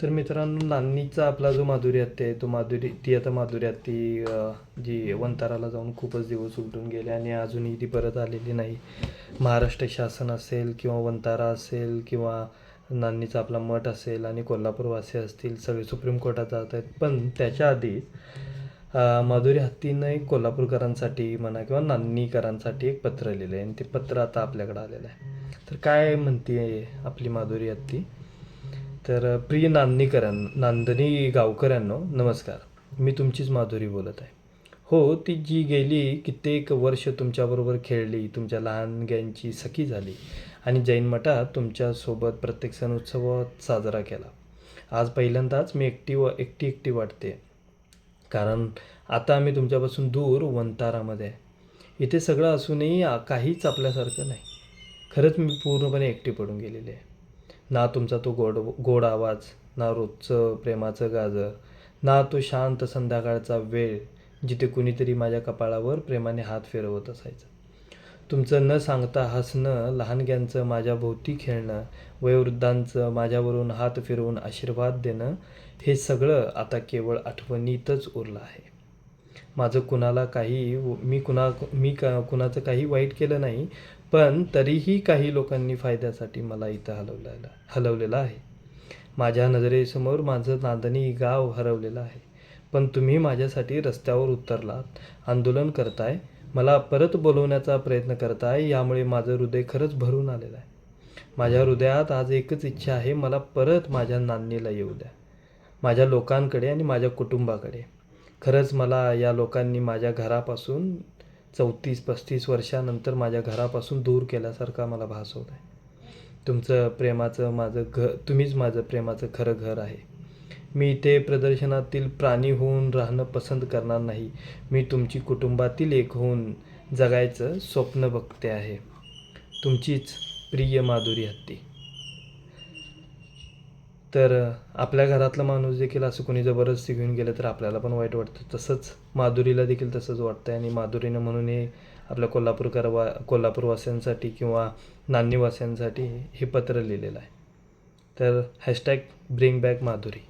तर मित्रांनो, नान्नीचा आपला जो माधुरी हत्ती आहे, तो ती आता माधुरी हत्ती जी वंताराला जाऊन खूपच दिवस उलटून गेले आणि अजूनही ती परत आलेली नाही. महाराष्ट्र शासन असेल किंवा वंतारा असेल किंवा नान्नीचा आपला मठ असेल आणि कोल्हापूरवासी असतील, सगळे सुप्रीम कोर्टात जात आहेत. पण त्याच्या आधी माधुरी हत्तीनं एक कोल्हापूरकरांसाठी म्हणा किंवा नान्नीकरांसाठी एक पत्र लिहिलं आहे आणि ते पत्र आता आपल्याकडं आलेलं आहे. तर काय म्हणते आपली माधुरी हत्ती? तर प्रिय नांदणी गावकऱ्यांनो, नमस्कार. मी तुमचीच माधुरी बोलत आहे. हो, ती जी गेली कित्येक वर्ष तुमच्याबरोबर खेळली, तुमच्या लहानग्यांची सखी झाली आणि जैन मठात तुमच्यासोबत प्रत्येक सण उत्सवात साजरा केला. आज पहिल्यांदाच मी एकटी वाटते, कारण आता आम्ही तुमच्यापासून दूर वंतारामध्ये आहे. इथे सगळं असूनही काहीच आपल्यासारखं नाही. खरंच मी पूर्णपणे एकटी पडून गेलेली आहे. ना तुमचा तो गोड आवाज, ना रोजचं प्रेमाचं गाजर, ना तो शांत संध्याकाळचा वेळ जिथे कुणीतरी माझ्या कपाळावर प्रेमाने हात फिरवत असायचं. तुमचं न सांगता हसणं, लहानग्यांचं माझ्याभोवती खेळणं, वयोवृद्धांचं माझ्यावरून हात फिरवून आशीर्वाद देणं, हे सगळं आता केवळ आठवणीतच उरलं आहे. माझं कुणाला काही कुणाचं काही वाईट केलं नाही, पण तरीही काही लोकांनी फायद्यासाठी मला इथं हलवलेलं आहे. माझ्या नजरेसमोर माझं नांदणी गाव हरवलेलं आहे. पण तुम्ही माझ्यासाठी रस्त्यावर उतरलात, आंदोलन करताय, मला परत बोलवण्याचा प्रयत्न करताय. यामुळे माझं हृदय खरंच भरून आलेलं आहे. माझ्या हृदयात आज एकच इच्छा आहे, मला परत माझ्या नान्नीला येऊ द्या, माझ्या लोकांकडे आणि माझ्या कुटुंबाकडे. खरंच मला या लोकांनी माझ्या घरापासून 34-35 वर्षानंतर माझ्या घरापासून दूर केल्यासारखा मला भास होत आहे. तुम्हीच माझं प्रेमाचं खरं घर आहे. मी इथे प्रदर्शनातील प्राणी होऊन राहणं पसंत करणार नाही. मी तुमची कुटुंबातील एक होऊन जगायचं स्वप्न बघते आहे. तुमचीच प्रिय माधुरी हत्ती. तर आपल्या घरातला माणूस देखील असं कोणी जबरदस्ती घेऊन गेलं तर आपल्याला पण वाईट वाटतं. तसंच माधुरीला देखील तसंच वाटतं आहे आणि माधुरीनं म्हणून हे आपल्या कोल्हापूरवासियांसाठी किंवा नान्नीवासियांसाठी हे पत्र लिहिलेलं आहे. तर #ब्रिंग बॅक माधुरी.